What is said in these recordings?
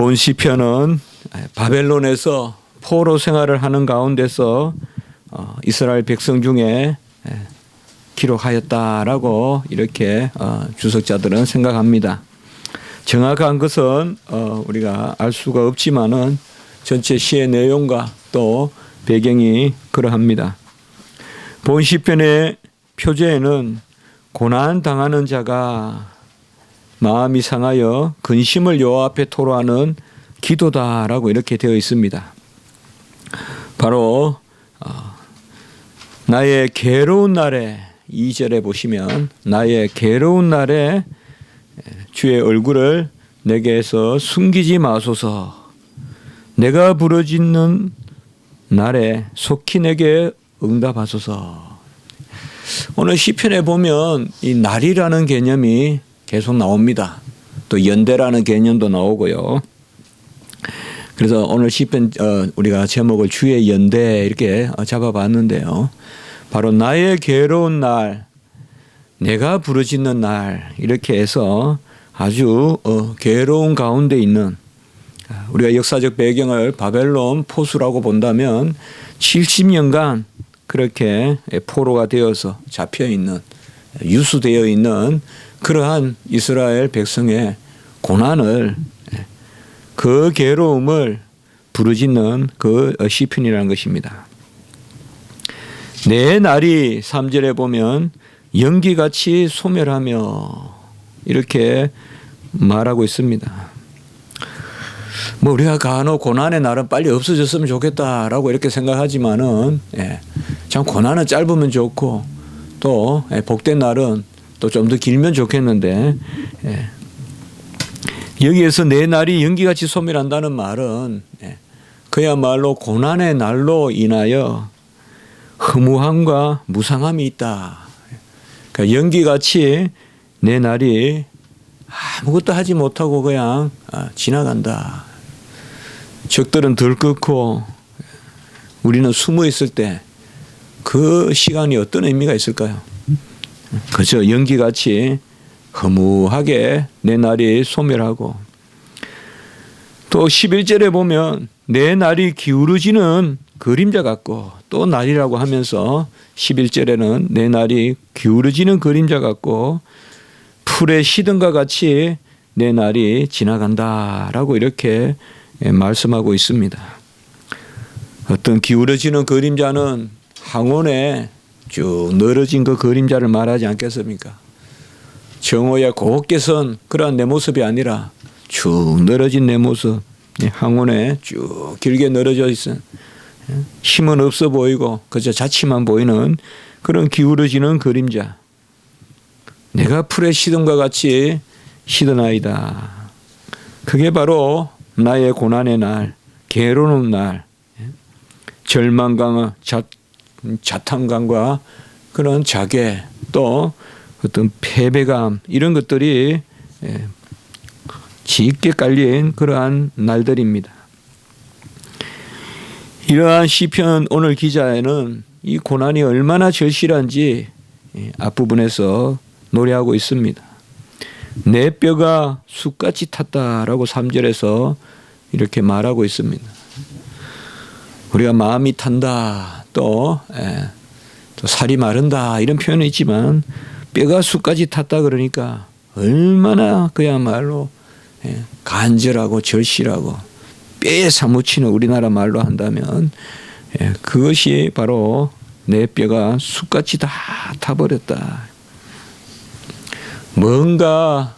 본 시편은 바벨론에서 포로 생활을 하는 가운데서 이스라엘 백성 중에 기록하였다라고 이렇게 주석자들은 생각합니다. 정확한 것은 우리가 알 수가 없지만은 전체 시의 내용과 또 배경이 그러합니다. 본 시편의 표제에는 고난 당하는 자가 마음이 상하여 근심을 여호와 앞에 토로하는 기도다라고 이렇게 되어 있습니다. 바로 나의 괴로운 날에 2절에 보시면 나의 괴로운 날에 주의 얼굴을 내게서 숨기지 마소서. 내가 부르짖는 날에 속히 내게 응답하소서. 오늘 시편에 보면 이 날이라는 개념이 계속 나옵니다. 또 연대라는 개념도 나오고요. 그래서 오늘 시편 우리가 제목을 주의 연대 이렇게 잡아봤는데요. 바로 나의 괴로운 날, 내가 부르짖는 날 이렇게 해서 아주 괴로운 가운데 있는, 우리가 역사적 배경을 바벨론 포수라고 본다면 70년간 그렇게 포로가 되어서 잡혀 있는, 유수되어 있는 그러한 이스라엘 백성의 고난을, 그 괴로움을 부르짖는 그 시편이라는 것입니다. 내 날이 3절에 보면 연기같이 소멸하며 이렇게 말하고 있습니다. 뭐 우리가 간혹 고난의 날은 빨리 없어졌으면 좋겠다라고 이렇게 생각하지만은 참 고난은 짧으면 좋고 또 복된 날은 또 좀 더 길면 좋겠는데, 여기에서 내 날이 연기같이 소멸한다는 말은 그야말로 고난의 날로 인하여 허무함과 무상함이 있다. 그러니까 연기같이 내 날이 아무것도 하지 못하고 그냥 지나간다. 적들은 들끓고 우리는 숨어 있을 때 그 시간이 어떤 의미가 있을까요? 그저 연기같이 허무하게 내 날이 소멸하고, 또 11절에 보면 내 날이 기울어지는 그림자 같고, 또 날이라고 하면서 11절에는 내 날이 기울어지는 그림자 같고 풀에 시든과 같이 내 날이 지나간다라고 이렇게 말씀하고 있습니다. 어떤 기울어지는 그림자는 항온에 쭉 늘어진 그 그림자를 말하지 않겠습니까? 정오에 곱게 선 그러한 내 모습이 아니라 쭉 늘어진 내 모습, 항온에 쭉 길게 늘어져 있은, 힘은 없어 보이고 그저 자취만 보이는 그런 기울어지는 그림자. 내가 풀에 시든과 같이 시드나이다. 그게 바로 나의 고난의 날, 괴로운 날, 절망과 자탄감과 그런 자괴, 또 어떤 패배감, 이런 것들이 짙게 깔린 그러한 날들입니다. 이러한 시편 오늘 기자에는 이 고난이 얼마나 절실한지 앞부분에서 노래하고 있습니다. 내 뼈가 숯같이 탔다라고 3절에서 이렇게 말하고 있습니다. 우리가 마음이 탄다, 또 살이 마른다 이런 표현이 있지만 뼈가 숯까지 탔다 그러니까 얼마나 그야말로 간절하고 절실하고 뼈에 사무치는, 우리나라 말로 한다면 그것이 바로 내 뼈가 숯같이 다 타버렸다. 뭔가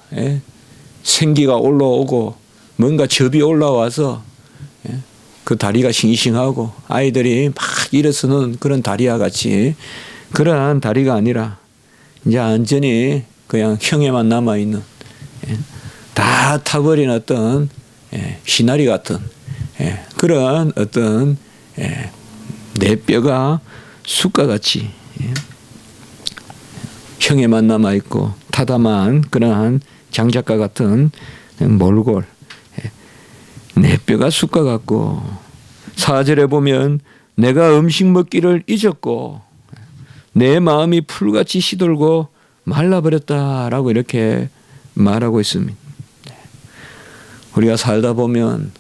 생기가 올라오고 뭔가 접이 올라와서 그 다리가 싱싱하고 아이들이 막 일어서는 그런 다리와 같이 그러한 다리가 아니라 이제 완전히 그냥 형에만 남아있는, 다 타버린 어떤 시나리 같은 그런 어떤 내 뼈가 숯과 같이 형에만 남아있고 타담한 그러한 장작과 같은 몰골, 내 뼈가 숯과 같고, 4절에 보면 내가 음식 먹기를 잊었고 내 마음이 풀같이 시들고 말라버렸다라고 이렇게 말하고 있습니다. 우리가 살다 보면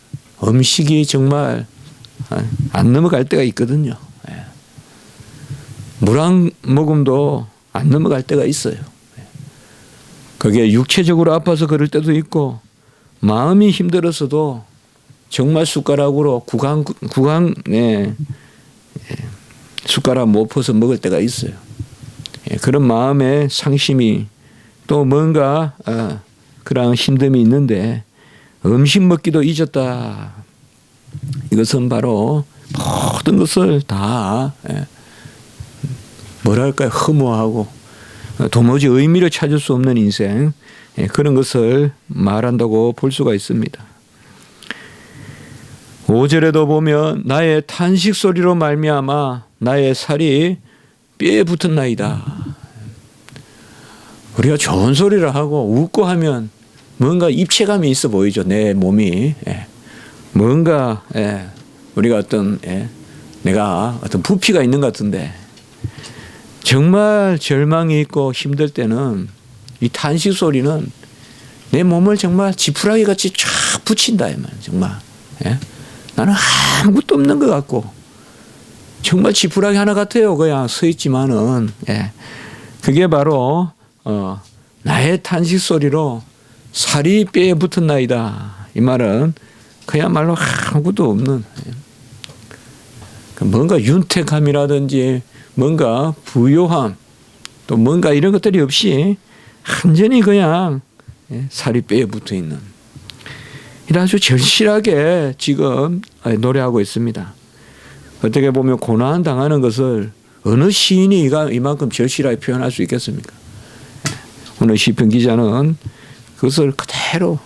음식이 정말 안 넘어갈 때가 있거든요. 물 한 모금도 안 넘어갈 때가 있어요. 그게 육체적으로 아파서 그럴 때도 있고 마음이 힘들어서도 정말 숟가락으로 숟가락 못 퍼서 먹을 때가 있어요. 그런 마음의 상심이 또 뭔가 그런 힘듦이 있는데 음식 먹기도 잊었다. 이것은 바로 모든 것을 다 뭐랄까요, 허무하고 도무지 의미를 찾을 수 없는 인생, 그런 것을 말한다고 볼 수가 있습니다. 5절에도 보면 나의 탄식 소리로 말미암아 나의 살이 뼈에 붙은 나이다. 우리가 좋은 소리를 하고 웃고 하면 뭔가 입체감이 있어 보이죠. 내 몸이 뭔가 우리가 내가 어떤 부피가 있는 것 같은데 정말 절망이 있고 힘들 때는 이 탄식 소리는 내 몸을 정말 지푸라기 같이 쫙 붙인다. 정말 나는 아무것도 없는 것 같고 정말 지푸라기 하나 같아요. 그냥 서 있지만은 그게 바로 나의 탄식 소리로 살이 뼈에 붙은 나이다. 이 말은 그야말로 아무것도 없는 뭔가 윤택함이라든지 뭔가 부요함 또 뭔가 이런 것들이 없이 완전히 그냥 살이 뼈에 붙어 있는 이런 아주 절실하게 지금 노래하고 있습니다. 어떻게 보면 고난 당하는 것을 어느 시인이 이만큼 절실하게 표현할 수 있겠습니까? 오늘 시편 기자는 그것을 그대로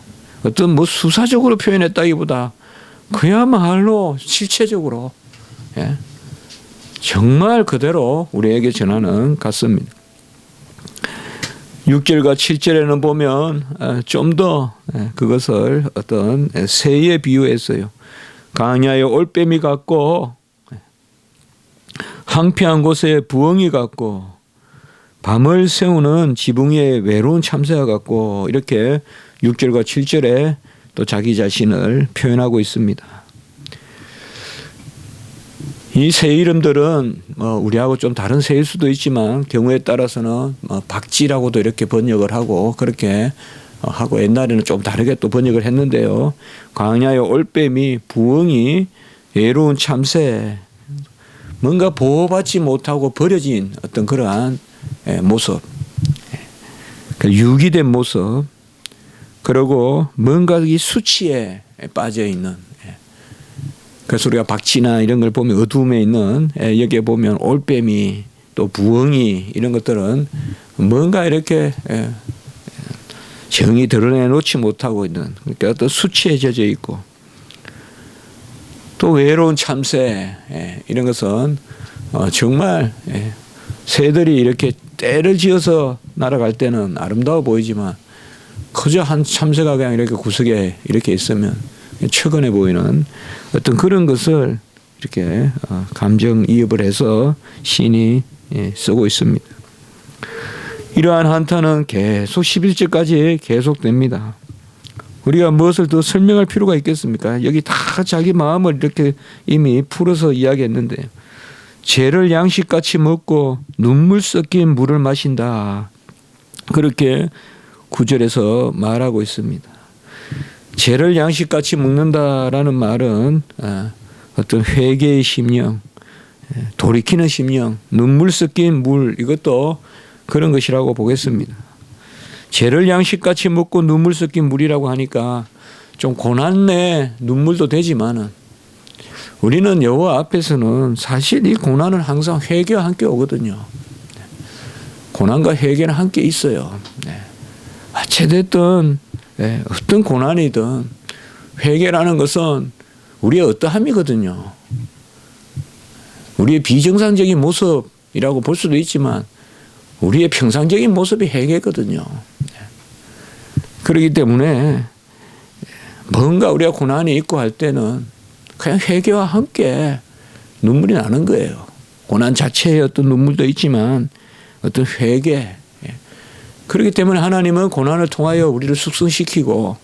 어떤 수사적으로 표현했다기보다 그야말로 실체적으로 정말 그대로 우리에게 전하는 같습니다. 6절과 7절에는 보면 좀 더 그것을 어떤 새에 비유했어요. 강야의 올빼미 같고 황폐한 곳에 부엉이 같고 밤을 새우는 지붕의 외로운 참새와 같고 이렇게 6절과 7절에 또 자기 자신을 표현하고 있습니다. 이 새 이름들은 우리하고 좀 다른 새일 수도 있지만 경우에 따라서는 박쥐라고도 이렇게 번역을 하고 그렇게 하고 옛날에는 좀 다르게 또 번역을 했는데요. 광야의 올빼미, 부엉이, 외로운 참새, 뭔가 보호받지 못하고 버려진 어떤 그러한 모습, 유기된 모습, 그리고 뭔가 이 수치에 빠져 있는. 그래서 우리가 박쥐나 이런 걸 보면 어두움에 있는 여기에 보면 올빼미 또 부엉이 이런 것들은 뭔가 이렇게 정이 드러내놓지 못하고 있는 그러니까 어떤 수치에 젖어 있고 또 외로운 참새 이런 것은 정말 새들이 이렇게 떼를 지어서 날아갈 때는 아름다워 보이지만 그저 한 참새가 그냥 이렇게 구석에 이렇게 있으면 처근해 보이는 어떤 그런 것을 이렇게 감정이입을 해서 시인이 쓰고 있습니다. 이러한 한탄은 계속 11절까지 계속됩니다. 우리가 무엇을 더 설명할 필요가 있겠습니까? 여기 다 자기 마음을 이렇게 이미 풀어서 이야기했는데 죄를 양식같이 먹고 눈물 섞인 물을 마신다. 그렇게 9절에서 말하고 있습니다. 죄를 양식같이 먹는다라는 말은 어떤 회개의 심령, 돌이키는 심령, 눈물 섞인 물 이것도 그런 것이라고 보겠습니다. 죄를 양식같이 먹고 눈물 섞인 물이라고 하니까 좀 고난의 눈물도 되지만은 우리는 여호와 앞에서는 사실 이 고난은 항상 회개와 함께 오거든요. 고난과 회개는 함께 있어요. 어찌됐든 어떤 고난이든 회개라는 것은 우리의 어떠함이거든요. 우리의 비정상적인 모습이라고 볼 수도 있지만 우리의 평상적인 모습이 회개거든요. 그렇기 때문에 뭔가 우리가 고난이 있고 할 때는 그냥 회개와 함께 눈물이 나는 거예요. 고난 자체의 어떤 눈물도 있지만 어떤 회개. 그렇기 때문에 하나님은 고난을 통하여 우리를 숙성시키고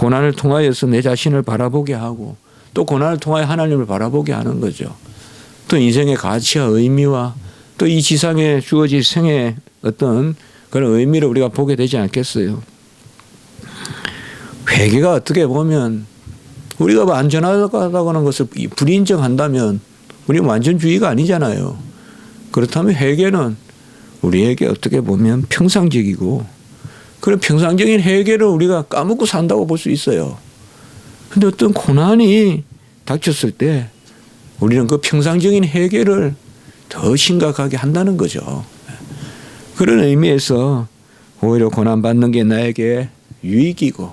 고난을 통하여서 내 자신을 바라보게 하고 또 고난을 통하여 하나님을 바라보게 하는 거죠. 또 인생의 가치와 의미와 또 이 지상에 주어질 생의 어떤 그런 의미를 우리가 보게 되지 않겠어요. 회개가 어떻게 보면 우리가 안전하다고 하는 것을 불인정한다면 우리는 완전주의가 아니잖아요. 그렇다면 회개는 우리에게 어떻게 보면 평상적이고 그런 평상적인 회개를 우리가 까먹고 산다고 볼 수 있어요. 그런데 어떤 고난이 닥쳤을 때 우리는 그 평상적인 회개를 더 심각하게 한다는 거죠. 그런 의미에서 오히려 고난받는 게 나에게 유익이고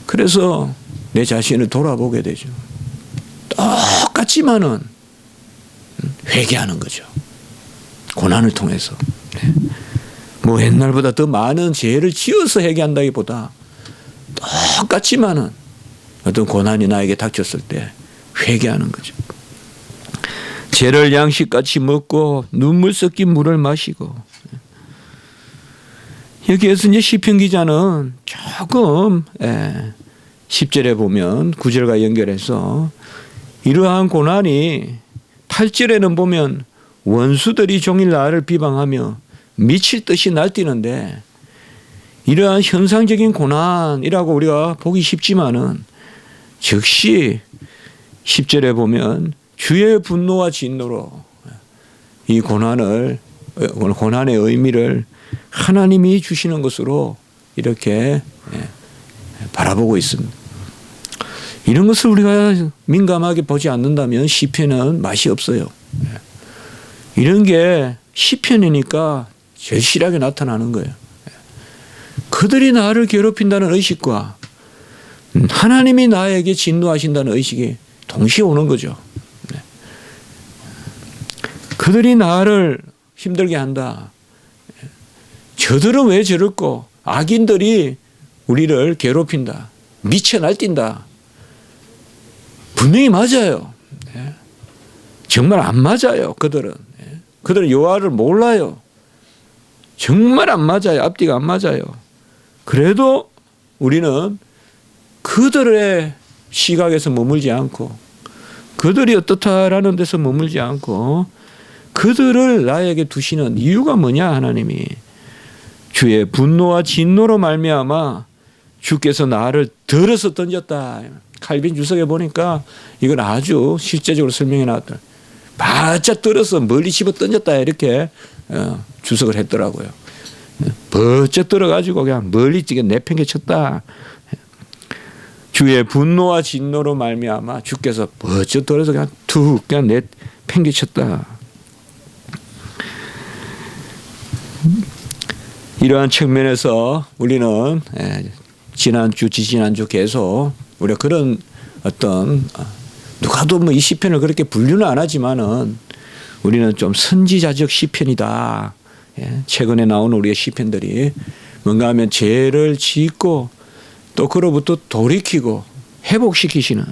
그래서 내 자신을 돌아보게 되죠. 똑같지만은 회개하는 거죠. 고난을 통해서. 뭐 옛날보다 더 많은 죄를 지어서 회개한다기보다 똑같지만은 어떤 고난이 나에게 닥쳤을 때 회개하는 거죠. 죄를 양식같이 먹고 눈물 섞인 물을 마시고. 여기에서 이제 시편 기자는 조금 10절에 보면 9절과 연결해서 이러한 고난이 8절에는 보면 원수들이 종일 나를 비방하며 미칠 듯이 날뛰는데 이러한 현상적인 고난이라고 우리가 보기 쉽지만은 즉시 10절에 보면 주의 분노와 진노로 이 고난의 의미를 하나님이 주시는 것으로 이렇게 바라보고 있습니다. 이런 것을 우리가 민감하게 보지 않는다면 시편은 맛이 없어요. 이런 게 시편이니까 절실하게 나타나는 거예요. 그들이 나를 괴롭힌다는 의식과 하나님이 나에게 진노하신다는 의식이 동시에 오는 거죠. 그들이 나를 힘들게 한다. 저들은 왜 저럴꼬? 악인들이 우리를 괴롭힌다. 미쳐 날뛴다. 분명히 맞아요. 정말 안 맞아요. 그들은 여호와를 몰라요. 정말 안 맞아요. 앞뒤가 안 맞아요. 그래도 우리는 그들의 시각에서 머물지 않고 그들이 어떻다라는 데서 머물지 않고 그들을 나에게 두시는 이유가 뭐냐 하나님이 주의 분노와 진노로 말미암아 주께서 나를 들어서 던졌다. 칼빈 주석에 보니까 이건 아주 실제적으로 설명해 놨다. 바짝 들어서 멀리 집어 던졌다 이렇게 주석을 했더라고요. 버쩍 들어가지고 그냥 멀리 내팽개쳤다. 주의 분노와 진노로 말미암아 주께서 버쩍 들어서 그냥 툭 그냥 내팽개쳤다. 이러한 측면에서 우리는 지난주, 지지난주 계속 우리가 그런 어떤 누가도 뭐 이 시편을 그렇게 분류는 안 하지만은 우리는 좀 선지자적 시편이다. 최근에 나오는 우리의 시편들이 뭔가 하면 죄를 짓고 또 그로부터 돌이키고 회복시키시는.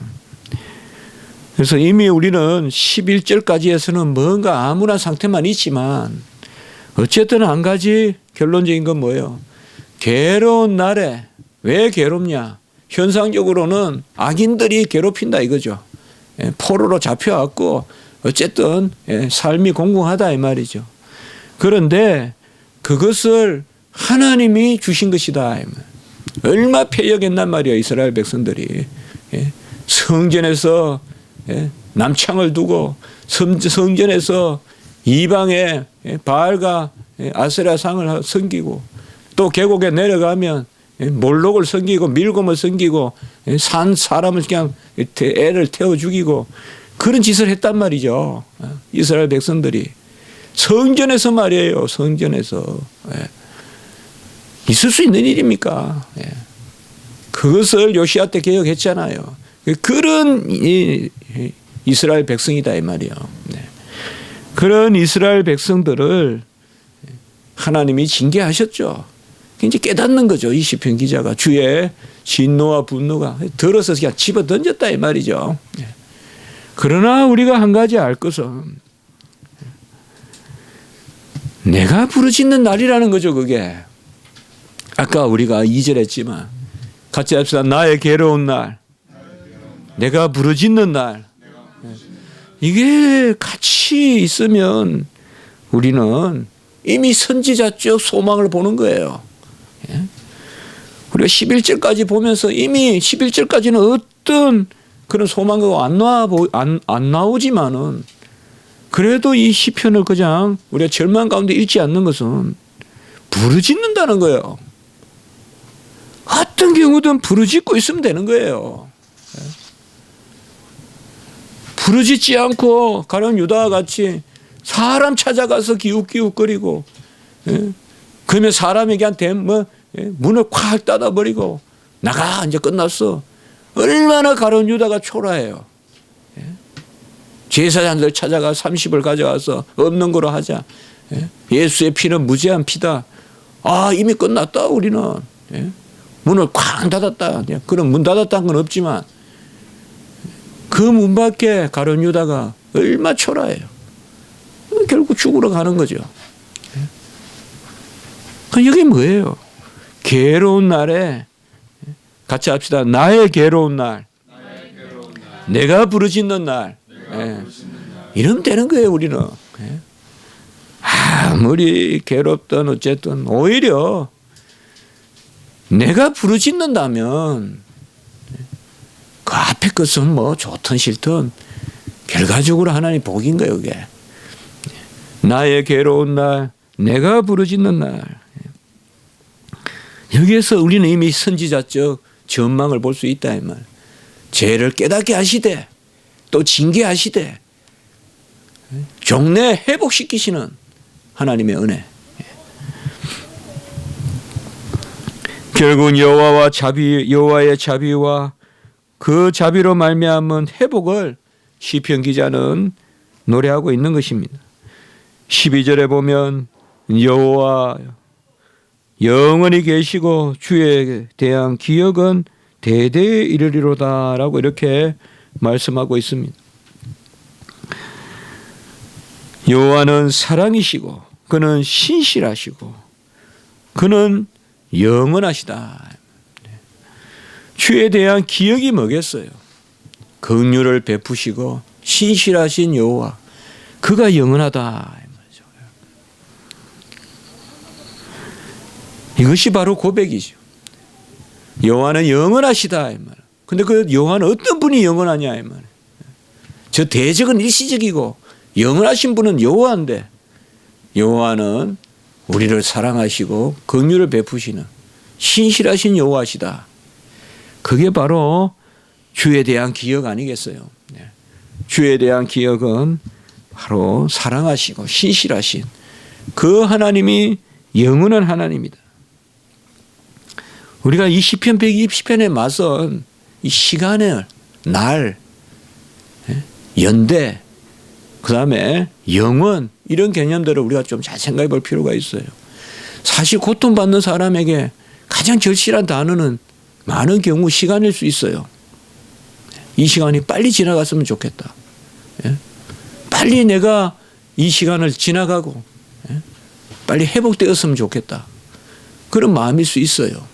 그래서 이미 우리는 11절까지에서는 뭔가 암울한 상태만 있지만 어쨌든 한 가지 결론적인 건 뭐예요? 괴로운 날에 왜 괴롭냐? 현상적으로는 악인들이 괴롭힌다 이거죠. 포로로 잡혀왔고 어쨌든 삶이 공공하다 이 말이죠. 그런데 그것을 하나님이 주신 것이다. 얼마 패역했단 말이에요. 이스라엘 백성들이. 성전에서 남창을 두고 성전에서 이방의 바알과 아세라 상을 섬기고 또 계곡에 내려가면 몰록을 섬기고 밀곰을 섬기고 산 사람을 그냥 애를 태워 죽이고 그런 짓을 했단 말이죠. 이스라엘 백성들이 성전에서 말이에요. 성전에서 있을 수 있는 일입니까? 그것을 요시아 때 개혁했잖아요. 그런 이스라엘 백성이다 이 말이에요. 그런 이스라엘 백성들을 하나님이 징계하셨죠. 이제 깨닫는 거죠. 이 시편 기자가 주의 진노와 분노가 들어서 그냥 집어 던졌다 이 말이죠. 그러나 우리가 한 가지 알 것은 내가 부르짖는 날이라는 거죠. 그게 아까 우리가 2절 했지만 같이 합시다. 나의 괴로운 날, 내가 부르짖는 날. 이게 같이 있으면 우리는 이미 선지자적 소망을 보는 거예요. 우리가 11절까지 보면서 이미 11절까지는 어떤 그런 소망이 안 나오지만은 그래도 이 시편을 그냥 우리가 절망 가운데 읽지 않는 것은 부르짖는다는 거예요. 어떤 경우든 부르짖고 있으면 되는 거예요. 부르짖지 않고 가룟 유다와 같이 사람 찾아가서 기웃기웃거리고, 그러면 사람에게 문을 콱 닫아버리고 나가 이제 끝났어. 얼마나 가룟 유다가 초라해요. 제사장들 찾아가 30을 가져와서 없는 거로 하자. 예수의 피는 무죄한 피다. 아, 이미 끝났다 우리는. 문을 쾅 닫았다. 그럼 문 닫았다는 건 없지만 그 문 밖에 가룟 유다가 얼마나 초라해요. 결국 죽으러 가는 거죠. 이게 뭐예요? 괴로운 날에 같이 합시다. 나의 괴로운 날, 내가 부르짖는 날. 이러면 되는 거예요 우리는. 아무리 괴롭든 어쨌든 오히려 내가 부르짖는다면 그 앞에 것은 뭐 좋든 싫든 결과적으로 하나님 복인 거예요. 이게 나의 괴로운 날, 내가 부르짖는 날. 여기에서 우리는 이미 선지자적 전망을 볼 수 있다 이 말. 죄를 깨닫게 하시되 또 징계하시되 종래 회복시키시는 하나님의 은혜. 결국 여호와의 자비와 그 자비로 말미암은 회복을 시편 기자는 노래하고 있는 것입니다. 12절에 보면 여호와 영원히 계시고 주에 대한 기억은 대대에 이르리로다라고 이렇게 말씀하고 있습니다. 여호와는 사랑이시고 그는 신실하시고 그는 영원하시다. 주에 대한 기억이 뭐겠어요? 긍휼을 베푸시고 신실하신 여호와, 그가 영원하다. 이것이 바로 고백이죠. 여호와는 영원하시다. 근데 그 여호와는 어떤 분이 영원하냐. 저 대적은 일시적이고 영원하신 분은 여호와인데, 여호와는 우리를 사랑하시고 긍휼을 베푸시는 신실하신 여호와시다. 그게 바로 주에 대한 기억 아니겠어요? 주에 대한 기억은 바로 사랑하시고 신실하신 그 하나님이 영원한 하나님이다. 우리가 이 시편 120편에 맞선 이 시간을, 날, 연대, 그 다음에 영원, 이런 개념들을 우리가 좀 잘 생각해 볼 필요가 있어요. 사실 고통받는 사람에게 가장 절실한 단어는 많은 경우 시간일 수 있어요. 이 시간이 빨리 지나갔으면 좋겠다. 빨리 내가 이 시간을 지나가고 빨리 회복되었으면 좋겠다. 그런 마음일 수 있어요.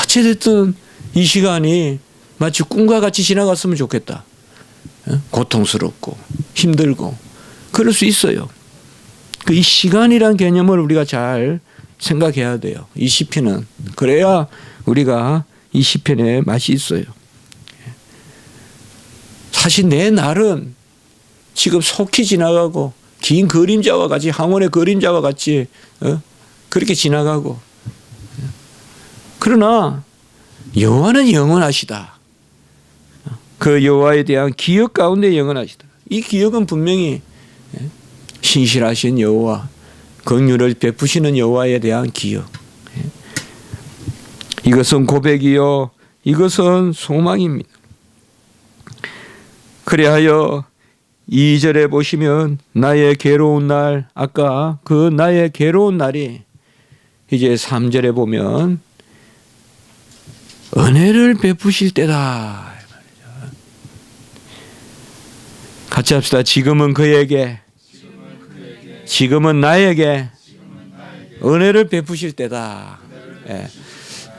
어찌됐든 이 시간이 마치 꿈과 같이 지나갔으면 좋겠다. 고통스럽고 힘들고 그럴 수 있어요. 이 시간이란 개념을 우리가 잘 생각해야 돼요. 이 시편은. 그래야 우리가 이 시편의 맛이 있어요. 사실 내 날은 지금 속히 지나가고 긴 그림자와 같이, 항원의 그림자와 같이 그렇게 지나가고, 그러나 여호와는 영원하시다. 그 여호와에 대한 기억 가운데 영원하시다. 이 기억은 분명히 신실하신 여호와, 긍휼을 베푸시는 여호와에 대한 기억. 이것은 고백이요, 이것은 소망입니다. 그리하여 2절에 보시면 나의 괴로운 날, 아까 그 나의 괴로운 날이 이제 3절에 보면 은혜를 베푸실 때다. 같이 합시다. 지금은 그에게, 지금은 나에게 은혜를 베푸실 때다.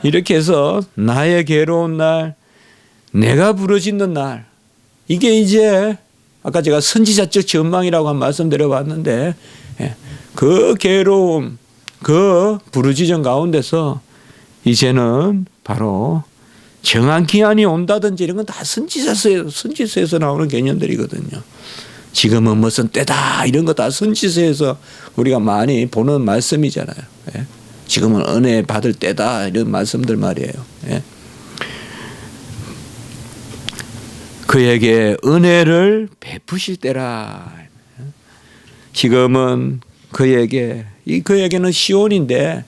이렇게 해서 나의 괴로운 날, 내가 부르짖는 날, 이게 이제 아까 제가 선지자적 전망이라고 한 말씀 드려봤는데, 그 괴로움, 그 부르짖음 가운데서 이제는 바로 정한 기한이 온다든지 이런 건 다 선지서에서 나오는 개념들이거든요. 지금은 무슨 때다 이런 거 다 선지서에서 우리가 많이 보는 말씀이잖아요. 지금은 은혜 받을 때다 이런 말씀들 말이에요. 그에게 은혜를 베푸실 때라. 지금은 그에게는 시온인데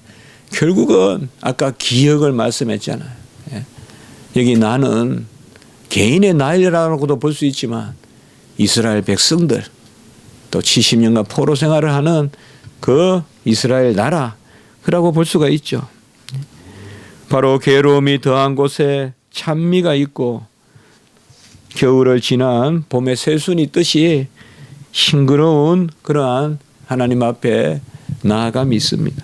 결국은 아까 기억을 말씀했잖아요. 여기 나는 개인의 나이라고도 볼 수 있지만 이스라엘 백성들 또 70년간 포로 생활을 하는 그 이스라엘 나라라고 볼 수가 있죠. 바로 괴로움이 더한 곳에 찬미가 있고 겨울을 지난 봄의 새순이 뜻이 싱그러운 그러한 하나님 앞에 나아감이 있습니다.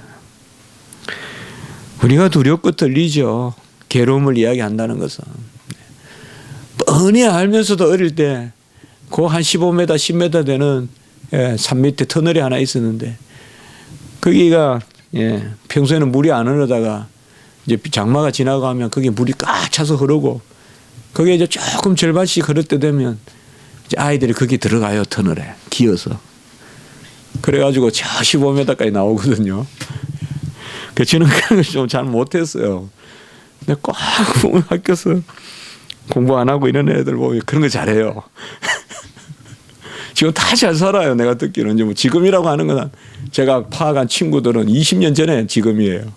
우리가 두렵고 떨리죠. 괴로움을 이야기한다는 것은. 뻔히 알면서도 어릴 때 그 한 15m, 10m 되는 산 밑에 터널이 하나 있었는데 거기가 평소에는 물이 안 흐르다가 이제 장마가 지나가면 거기에 물이 꽉 차서 흐르고 거기에 이제 조금 절반씩 흐를 때 되면 이제 아이들이 거기 들어가요. 터널에 기어서. 그래가지고 저 15m까지 나오거든요. 저는 그런 걸 좀 잘 못했어요. 근데 꼭 학교에서 공부 안 하고 이런 애들 보면 그런 거 잘해요. 지금 다 잘 살아요. 내가 듣기로는. 이제 뭐 지금이라고 하는 건 제가 파악한 친구들은 20년 전에 지금이에요.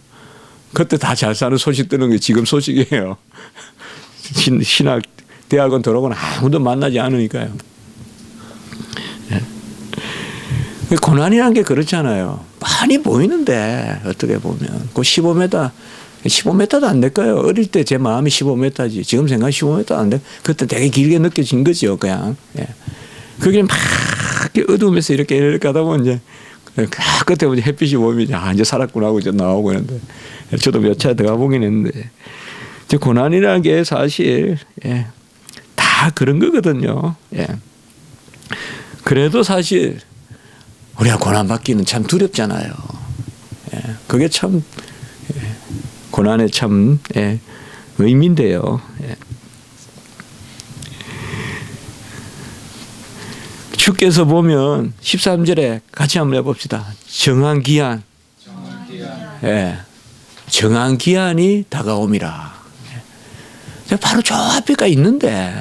그때 다 잘 사는 소식 듣는 게 지금 소식이에요. 신학 대학원 들어오고는 아무도 만나지 않으니까요. 고난이라는 게 그렇잖아요. 많이 보이는데 어떻게 보면 그 15m도 안 될까요? 어릴 때 제 마음이 15m지. 지금 생각 15m 안 돼. 그때 되게 길게 느껴진 거죠. 그냥. 그게 막 어두우면서 이렇게 가다 보면 이제 끝에 햇빛이 보면 이제 살았구나 하고 이제 나오고 있는데 저도 몇 차 들어가 보긴 했는데 고난이라는 게 사실 다 그런 거거든요. 그래도 사실 우리가 고난받기는 참 두렵잖아요. 그게 참 고난의 참 의미인데요. 주께서 보면 13절에 같이 한번 해봅시다. 정한 기한. 정한 기한이 다가옴이라. 바로 저 앞에가 있는데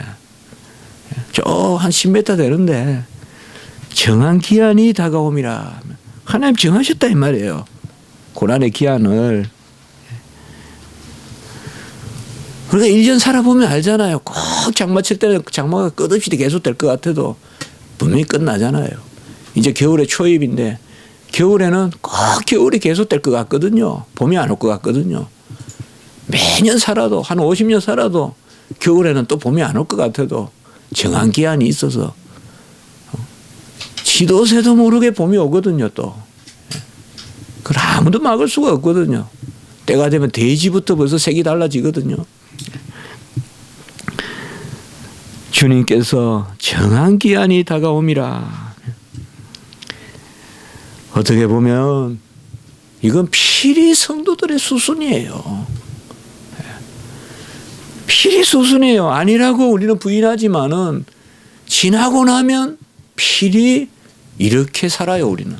저 한 10m 되는데 정한 기한이 다가옴이라. 하나님 정하셨다 이 말이에요. 고난의 기한을. 우리가 1년 살아보면 알잖아요. 꼭 장마 칠 때는 장마가 끝없이 계속 될 것 같아도 분명히 끝나잖아요. 이제 겨울의 초입인데 겨울에는 꼭 겨울이 계속 될 것 같거든요. 봄이 안 올 것 같거든요. 매년 살아도 한 50년 살아도 겨울에는 또 봄이 안 올 것 같아도 정한 기한이 있어서 지도 새도 모르게 봄이 오거든요. 또 그걸 아무도 막을 수가 없거든요. 때가 되면 대지부터 벌써 색이 달라지거든요. 주님께서 정한 기한이 다가옴이라. 어떻게 보면 이건 필히 성도들의 수순이에요. 필히 수순이에요. 아니라고 우리는 부인하지만은 지나고 나면 필히 이렇게 살아요. 우리는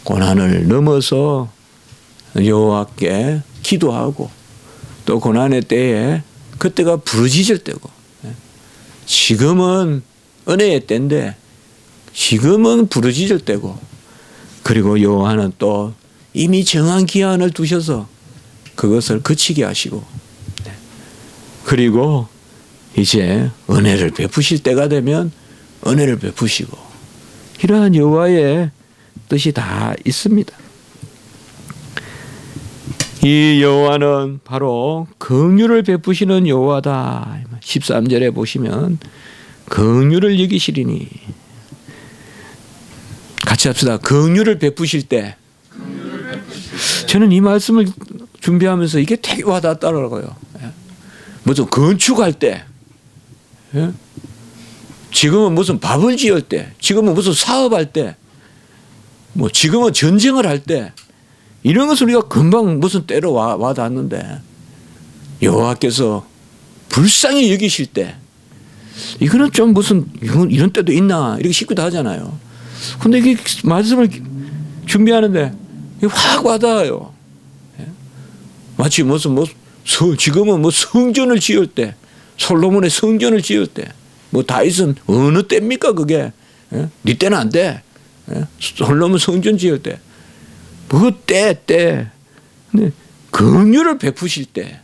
고난을 넘어서 여호와께 기도하고 또 고난의 때에 그때가 부르짖을 때고 지금은 은혜의 때인데 지금은 부르짖을 때고 그리고 여호와는 또 이미 정한 기한을 두셔서 그것을 그치게 하시고 그리고 이제 은혜를 베푸실 때가 되면 은혜를 베푸시고 이러한 여호와의 뜻이 다 있습니다. 이 여호와는 바로 긍휼을 베푸시는 여호와다. 13절에 보시면 긍휼을 여기시리니 같이 합시다. 긍휼을 베푸실 때 저는 이 말씀을 준비하면서 이게 되게 와닿았더라고요. 무슨 건축할 때, 지금은 무슨 밥을 지을 때, 지금은 무슨 사업할 때, 뭐 지금은 전쟁을 할 때, 이런 것을 우리가 금방 무슨 때로 와닿는데 여호와께서 불쌍히 여기실 때, 이거는 좀 무슨 이런 때도 있나 이렇게 싶기도 하잖아요. 근데 이게 말씀을 준비하는데 확 와닿아요. 마치 무슨 지금은 뭐 성전을 지을 때, 솔로몬의 성전을 지을 때, 뭐 다윗은 어느 때입니까 그게? 네 때는 안 돼. 솔로몬 성전 지을 때, 뭐 때. 근데 긍휼을 베푸실 때,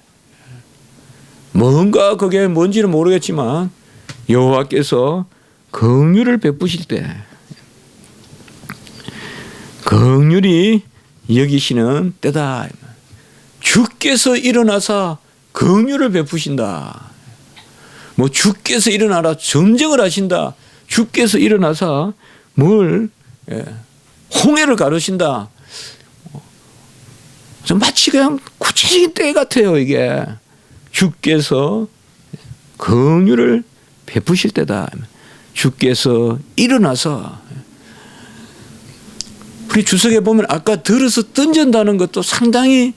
뭔가 그게 뭔지는 모르겠지만 여호와께서 긍휼을 베푸실 때, 긍휼이 여기시는 때다. 주께서 일어나사 긍휼을 베푸신다. 뭐 주께서 일어나라 전쟁을 하신다. 주께서 일어나사 홍해를 가르신다. 마치 그냥 구체적인 때 같아요. 이게 주께서 긍휼을 베푸실 때다. 주께서 일어나서, 우리 주석에 보면 아까 들어서 던진다는 것도 상당히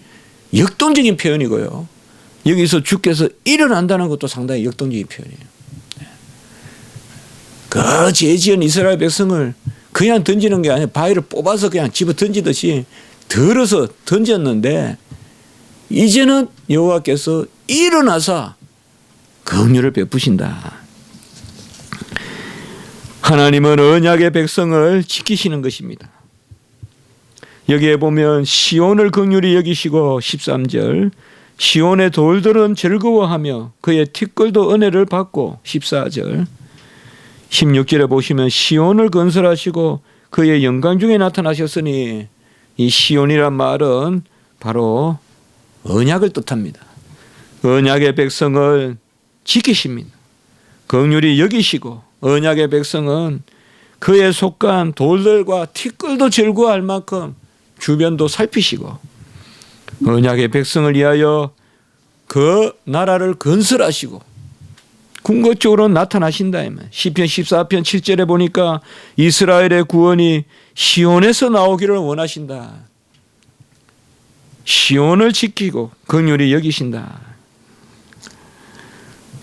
역동적인 표현이고요. 여기서 주께서 일어난다는 것도 상당히 역동적인 표현이에요. 그 죄지은 이스라엘 백성을 그냥 던지는 게 아니라 바위를 뽑아서 그냥 집어 던지듯이 들어서 던졌는데, 이제는 여호와께서 일어나서 긍휼을 베푸신다. 하나님은 언약의 백성을 지키시는 것입니다. 여기에 보면 시온을 긍휼히 여기시고 13절, 시온의 돌들은 즐거워하며 그의 티끌도 은혜를 받고 14절, 16절에 보시면 시온을 건설하시고 그의 영광 중에 나타나셨으니, 이 시온이란 말은 바로 언약을 뜻합니다. 언약의 백성을 지키십니다. 긍휼히 여기시고 언약의 백성은 그에 속한 돌들과 티끌도 즐거워할 만큼 주변도 살피시고, 언약의 백성을 위하여 그 나라를 건설하시고 궁극적으로 나타나신다. 시편 14편 7절에 보니까 이스라엘의 구원이 시온에서 나오기를 원하신다. 시온을 지키고 긍휼히 여기신다.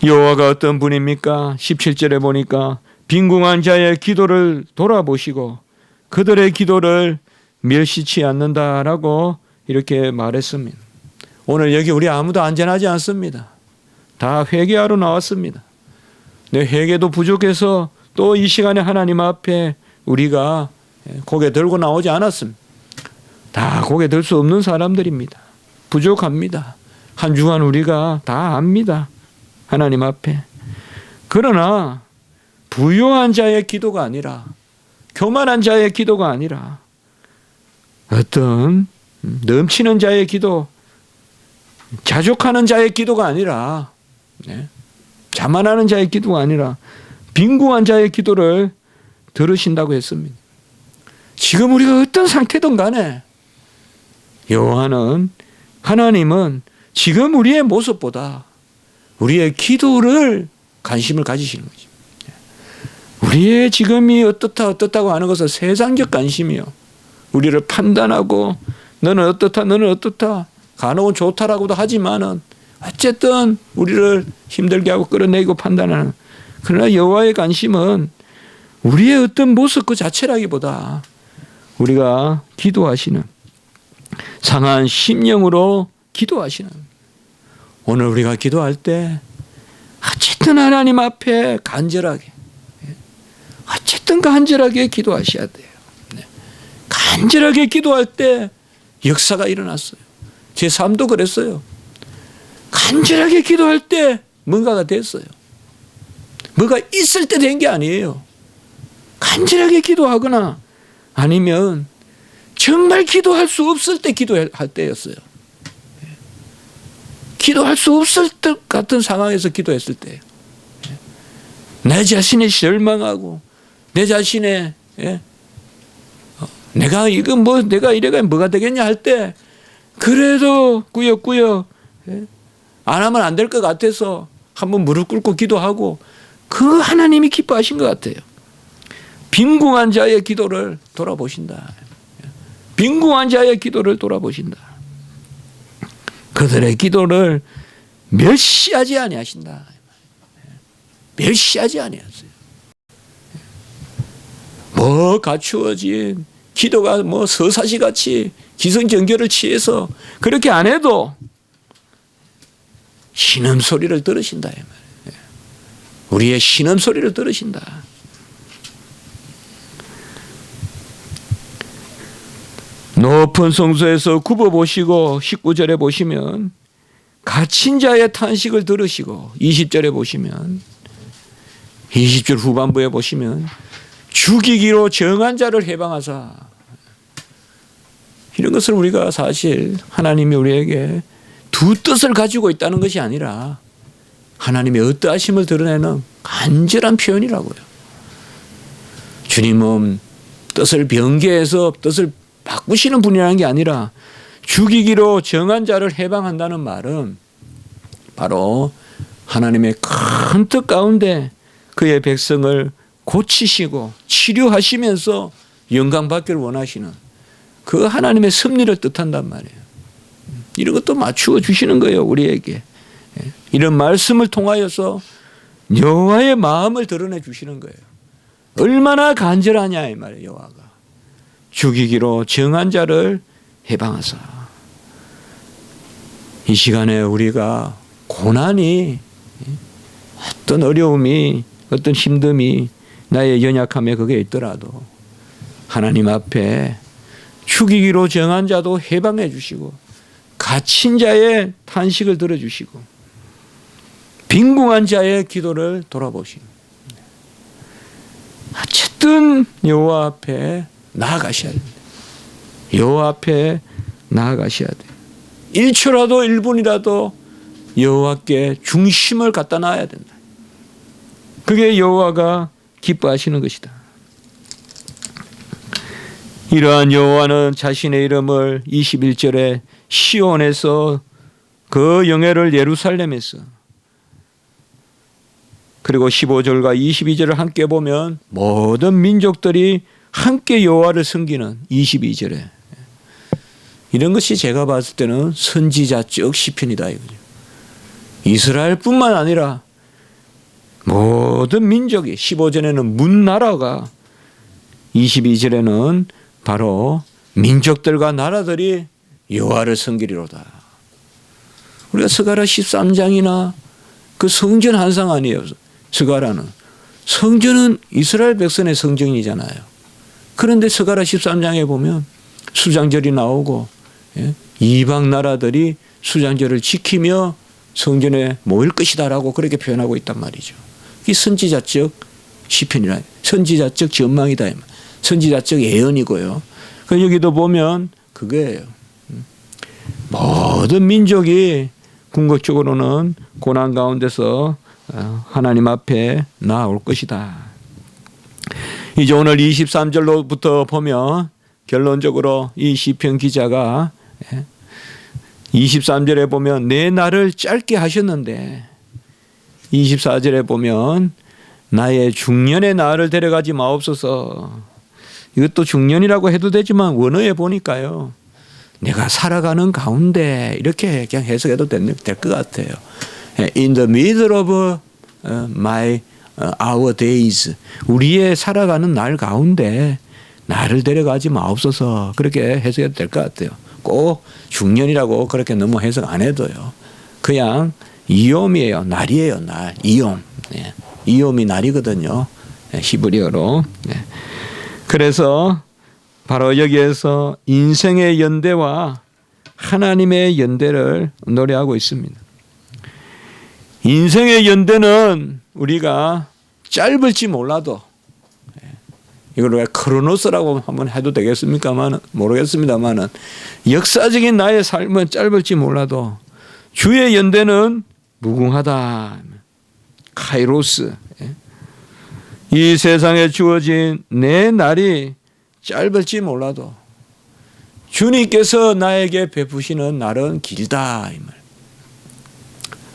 여호와가 어떤 분입니까? 17절에 보니까 빈궁한 자의 기도를 돌아보시고 그들의 기도를 멸시치 않는다라고 이렇게 말했습니다. 오늘 여기 우리 아무도 안전하지 않습니다. 다 회개하러 나왔습니다. 내 회개도 부족해서 또 이 시간에 하나님 앞에 우리가 고개 들고 나오지 않았습니다. 다 고개 들 수 없는 사람들입니다. 부족합니다. 한 주간 우리가 다 압니다. 하나님 앞에. 그러나 부요한 자의 기도가 아니라, 교만한 자의 기도가 아니라, 어떤 넘치는 자의 기도, 자족하는 자의 기도가 아니라, 자만하는 자의 기도가 아니라 빈궁한 자의 기도를 들으신다고 했습니다. 지금 우리가 어떤 상태든 간에 하나님은 지금 우리의 모습보다 우리의 기도를 관심을 가지시는 거죠. 우리의 지금이 어떻다고 하는 것은 세상적 관심이요. 우리를 판단하고 너는 어떻다 간혹은 좋다라고도 하지만은 어쨌든 우리를 힘들게 하고 끌어내고 판단하는, 그러나 여호와의 관심은 우리의 어떤 모습 그 자체라기보다 우리가 기도하시는, 상한 심령으로 기도하시는, 오늘 우리가 기도할 때 어쨌든 하나님 앞에 간절하게, 어쨌든 간절하게 기도하셔야 돼요. 간절하게 기도할 때 역사가 일어났어요. 제 삶도 그랬어요. 간절하게 기도할 때 뭔가가 됐어요. 뭐가 있을 때 된 게 아니에요. 간절하게 기도하거나 아니면 정말 기도할 수 없을 때 기도할 때였어요. 기도할 수 없을 것 같은 상황에서 기도했을 때예요. 내 자신이 절망하고 내 자신의 내가 이래가 뭐가 되겠냐 할 때 그래도 꾸역꾸역 안 하면 안 될 것 같아서 한번 무릎 꿇고 기도하고 그 하나님이 기뻐하신 것 같아요. 빈궁한 자의 기도를 돌아보신다. 빈궁한 자의 기도를 돌아보신다. 그들의 기도를 멸시하지 아니하신다. 멸시하지 아니하세요. 뭐 갖추어진 기도가 뭐 서사시같이 기승전결을 취해서 그렇게 안 해도 신음소리를 들으신다. 우리의 신음소리를 들으신다. 높은 성소에서 굽어보시고 19절에 보시면 갇힌 자의 탄식을 들으시고 20절에 보시면 20절 후반부에 보시면 죽이기로 정한 자를 해방하사. 이런 것을 우리가 사실 하나님이 우리에게 두 뜻을 가지고 있다는 것이 아니라 하나님의 어떠하심을 드러내는 간절한 표현이라고요. 주님은 뜻을 변개해서 뜻을 바꾸시는 분이라는 게 아니라 죽이기로 정한 자를 해방한다는 말은 바로 하나님의 큰 뜻 가운데 그의 백성을 고치시고 치료하시면서 영광 받기를 원하시는 그 하나님의 섭리를 뜻한단 말이에요. 이런 것도 맞추어 주시는 거예요, 우리에게. 이런 말씀을 통하여서 여호와의 마음을 드러내 주시는 거예요. 얼마나 간절하냐 이 말이에요, 여호와가. 죽이기로 정한 자를 해방하사. 이 시간에 우리가 고난이 어떤 어려움이 어떤 힘듦이 나의 연약함에 그게 있더라도 하나님 앞에 죽이기로 정한 자도 해방해 주시고 갇힌 자의 탄식을 들어주시고 빈궁한 자의 기도를 돌아보시고 어쨌든 여호와 앞에 나아가셔야 됩니다. 여호와 앞에 나아가셔야 돼요. 1초라도 1분이라도 여호와께 중심을 갖다 놔야 된다. 그게 여호와가 기뻐하시는 것이다. 이러한 여호와는 자신의 이름을 21절에 시온에서 그 영예를 예루살렘에서 그리고 15절과 22절을 함께 보면 모든 민족들이 함께 여호와를 섬기는 22절에 이런 것이 제가 봤을 때는 선지자적 시편이다 이거죠. 이스라엘뿐만 아니라 모든 민족이 15절에는 문나라가 22절에는 바로 민족들과 나라들이 여호와를 섬기리로다. 우리가 스가랴 13장이나 그 성전 한상 아니에요. 스가랴는 성전은 이스라엘 백성의 성전이잖아요. 그런데 스가랴 13장에 보면 수장절이 나오고 이방 나라들이 수장절을 지키며 성전에 모일 것이다라고 그렇게 표현하고 있단 말이죠. 이 선지자적 시편이라 선지자적 전망이다. 선지자적 예언이고요. 여기도 보면 그거예요. 모든 민족이 궁극적으로는 고난 가운데서 하나님 앞에 나올 것이다. 이제 오늘 23절로부터 보면 결론적으로 이 시편 기자가 23절에 보면 내 날을 짧게 하셨는데 24절에 보면 나의 중년의 날을 데려가지 마옵소서. 이것도 중년이라고 해도 되지만 원어에 보니까요. 내가 살아가는 가운데 이렇게 그냥 해석해도 될 것 같아요. In the middle of my our days. 우리의 살아가는 날 가운데 나를 데려가지 마옵소서. 그렇게 해석해도 될 것 같아요. 꼭 중년이라고 그렇게 너무 해석 안 해도요. 그냥 이옴이에요. 날이에요. 날. 이옴. 네. 이옴이 날이거든요. 히브리어로. 네. 그래서 바로 여기에서 인생의 연대와 하나님의 연대를 노래하고 있습니다. 인생의 연대는 우리가 짧을지 몰라도 이걸 왜 크로노스라고 한번 해도 되겠습니까만 모르겠습니다만은 역사적인 나의 삶은 짧을지 몰라도 주의 연대는 무궁하다. 카이로스. 이 세상에 주어진 내 날이 짧을지 몰라도 주님께서 나에게 베푸시는 날은 길다. 이 말.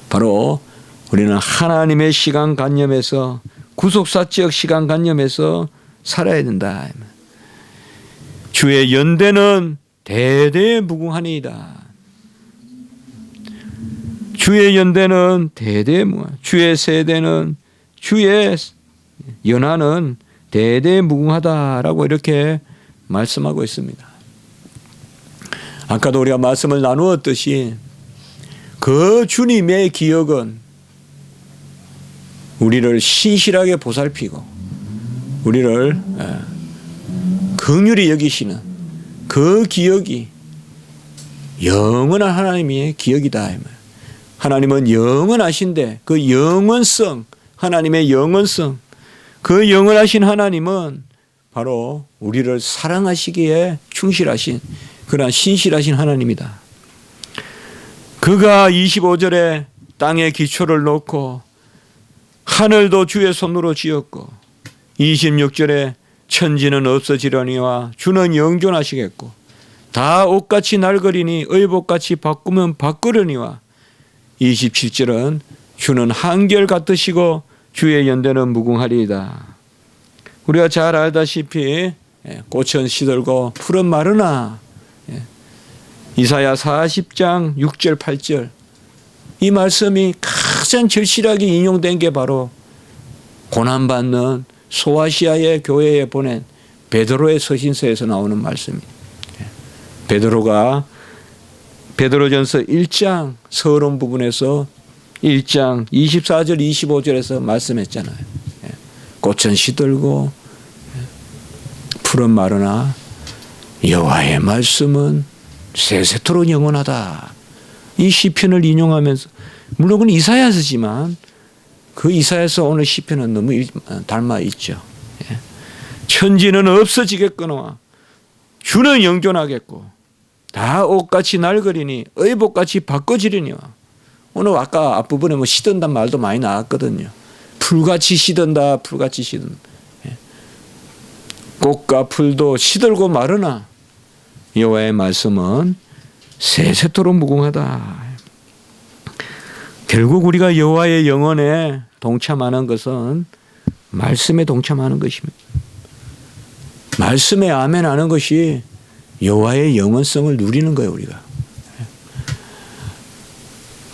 바로 우리는 하나님의 시간관념에서, 구속사적 시간관념에서 살아야 된다. 주의 연대는 대대무궁하니이다. 주의 연대는 대대무궁, 주의 세대는, 주의 연하는 대대무궁하다라고 이렇게 말씀하고 있습니다. 아까도 우리가 말씀을 나누었듯이 그 주님의 기억은 우리를 신실하게 보살피고 우리를 긍휼히 여기시는 그 기억이 영원한 하나님의 기억이다. 하나님은 영원하신데 그 영원성, 하나님의 영원성, 그 영원하신 하나님은 바로 우리를 사랑하시기에 충실하신 그러한 신실하신 하나님이다. 그가 25절에 땅에 기초를 놓고 하늘도 주의 손으로 지었고 26절에 천지는 없어지려니와 주는 영존하시겠고 다 옷같이 날거리니 의복같이 바꾸면 바꾸려니와 27절은 주는 한결같으시고 주의 연대는 무궁하리이다. 우리가 잘 알다시피 꽃은 시들고 풀은 마르나, 이사야 40장 6절 8절 이 말씀이 가장 절실하게 인용된 게 바로 고난받는 소아시아의 교회에 보낸 베드로의 서신서에서 나오는 말씀입니다. 베드로가 베드로전서 1장 서론 부분에서 1장 24절 25절에서 말씀했잖아요. 꽃은 시들고 풀은 마르나 여호와의 말씀은 세세토록 영원하다. 이 시편을 인용하면서 물론 그건 이사야서지만 그 이사야서 오늘 시편은 너무 닮아 있죠. 천지는 없어지겠거니와 주는 영존하겠고 다 옷같이 날거리니 의복같이 바꿔지려니와. 오늘 아까 앞부분에 뭐 시든다 말도 많이 나왔거든요. 풀같이 시든다, 풀같이 시든다. 꽃과 풀도 시들고 마르나 여호와의 말씀은 세세토록 무궁하다. 결국 우리가 여호와의 영원에 동참하는 것은 말씀에 동참하는 것입니다. 말씀에 아멘하는 것이 여호와의 영원성을 누리는 거예요. 우리가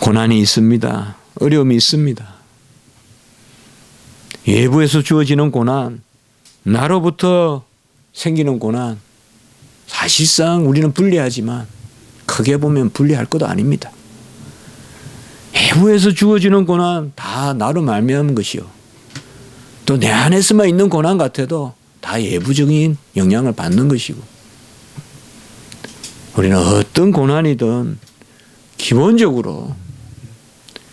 고난이 있습니다. 어려움이 있습니다. 외부에서 주어지는 고난, 나로부터 생기는 고난, 사실상 우리는 불리하지만 크게 보면 불리할 것도 아닙니다. 외부에서 주어지는 고난 다 나로 말미암은 것이요. 또 내 안에서만 있는 고난 같아도 다 외부적인 영향을 받는 것이고, 우리는 어떤 고난이든 기본적으로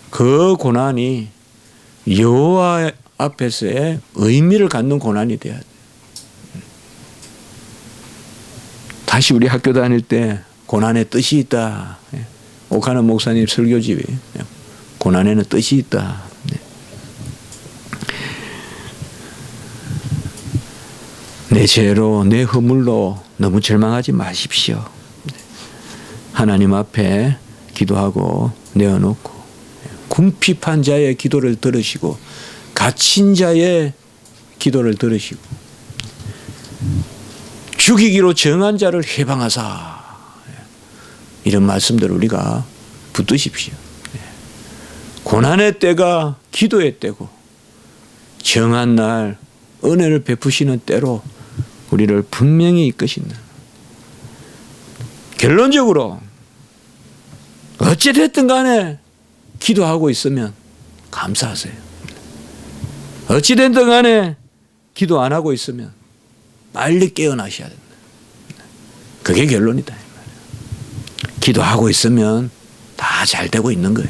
그 고난이 여호와 앞에서의 의미를 갖는 고난이 돼야 돼. 다시 우리 학교 다닐 때 고난의 뜻이 있다. 오카노 목사님 설교집에 고난에는 뜻이 있다. 내 죄로 내 허물로 너무 절망하지 마십시오. 하나님 앞에 기도하고 내어놓고 궁핍한 자의 기도를 들으시고 갇힌 자의 기도를 들으시고 죽이기로 정한 자를 해방하사, 이런 말씀들을 우리가 붙드십시오. 고난의 때가 기도의 때고 정한 날 은혜를 베푸시는 때로 우리를 분명히 이끄신다. 결론적으로 어찌됐든 간에 기도하고 있으면 감사하세요. 어찌됐든 간에 기도 안 하고 있으면 빨리 깨어나셔야 된다. 그게 결론이다. 기도하고 있으면 다 잘 되고 있는 거예요.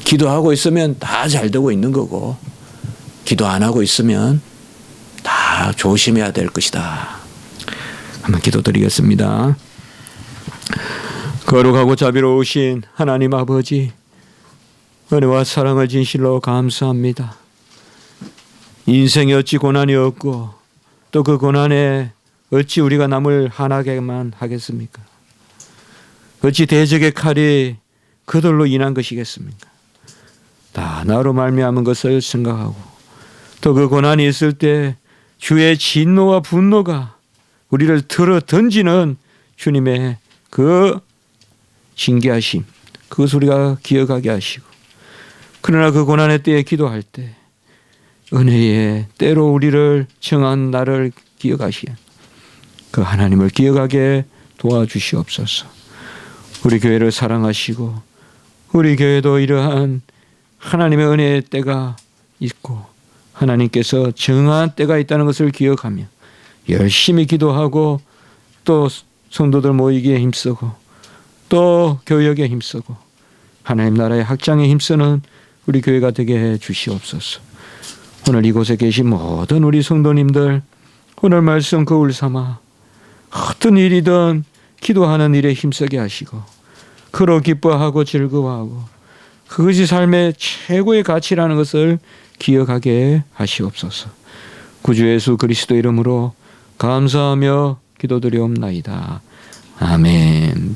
기도하고 있으면 다 잘 되고 있는 거고, 기도 안 하고 있으면 다 조심해야 될 것이다. 한번 기도드리겠습니다. 거룩하고 자비로우신 하나님 아버지, 은혜와 사랑을 진실로 감사합니다. 인생이 어찌 고난이 없고 또 그 고난에 어찌 우리가 남을 화나게만 하겠습니까? 어찌 대적의 칼이 그들로 인한 것이겠습니까? 다 나로 말미암은 것을 생각하고 또 그 고난이 있을 때 주의 진노와 분노가 우리를 틀어 던지는 주님의 그 징계하심, 그것을 우리가 기억하게 하시고, 그러나 그 고난의 때에 기도할 때 은혜의 때로 우리를 정한 나를 기억하시는 그 하나님을 기억하게 도와주시옵소서. 우리 교회를 사랑하시고 우리 교회도 이러한 하나님의 은혜의 때가 있고 하나님께서 정한 때가 있다는 것을 기억하며 열심히 기도하고 또 성도들 모이기에 힘쓰고 또 교역에 힘쓰고 하나님 나라의 확장에 힘쓰는 우리 교회가 되게 해 주시옵소서. 오늘 이곳에 계신 모든 우리 성도님들 오늘 말씀 거울 삼아 어떤 일이든 기도하는 일에 힘쓰게 하시고 그로 기뻐하고 즐거워하고 그것이 삶의 최고의 가치라는 것을 기억하게 하시옵소서. 구주 예수 그리스도 이름으로 감사하며 기도드리옵나이다. 아멘.